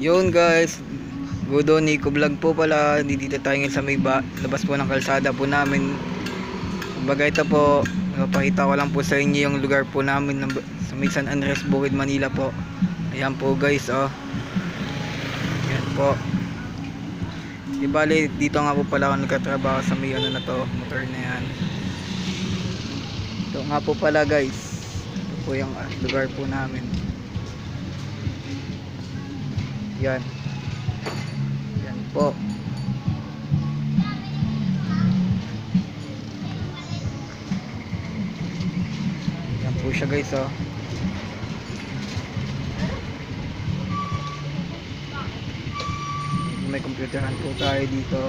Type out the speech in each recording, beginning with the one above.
Yun guys, Gudo Nico Vlog po pala. Dito tayo ngayon sa may labas po ng kalsada po namin. Kumbaga ito po, napakita ko lang po sa inyo yung lugar po namin sa may San Andres, Bukid, Manila po. Ayan po guys, oh. Ayan po. Di bali, dito nga po pala ako nagkatrabaho sa may ano na to, motor na yan. Ito nga po pala guys. Ito po yung lugar po namin. Yan. Yan po. Yan po siya guys, oh. May computeran po tayo dito.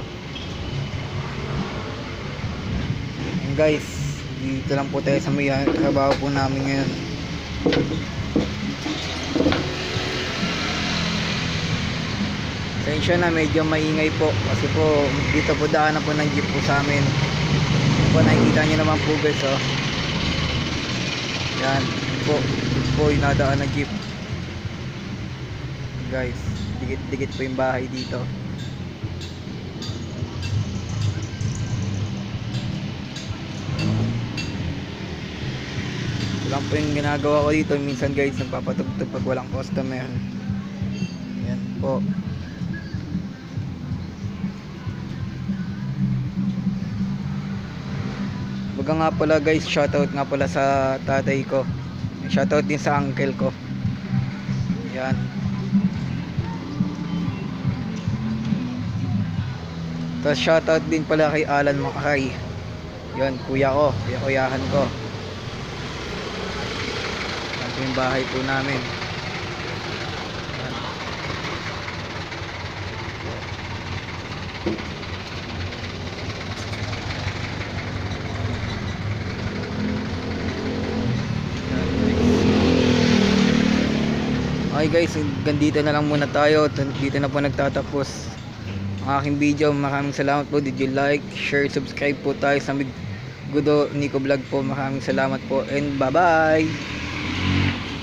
Yan guys, dito lang po tayo sa may trabaho po namin ngayon. Sensya na, medyo maingay po kasi po dito po daan na po ng jeep po sa amin. Po, nakikita nyo naman po guys, oh. Yan po yung nadaan ng jeep guys. Dikit po yung bahay dito. Ito lang po yung ginagawa ko dito minsan guys, nagpapatugtog pag walang customer. Yan po. Baga nga pala guys, shoutout nga pala sa tatay ko. Shoutout din sa uncle ko. Yan. Tapos shoutout din pala kay Alan Makakay. Yan, kuya ko, kuyahan ko. Ito yung bahay po namin. Yan. Okay guys, ganito na lang muna tayo. Dito na po nagtatapos ang aking video. Maraming salamat po. Did you like, share, subscribe po tayo sa Gudo Nico Vlog po. Maraming salamat po and bye bye.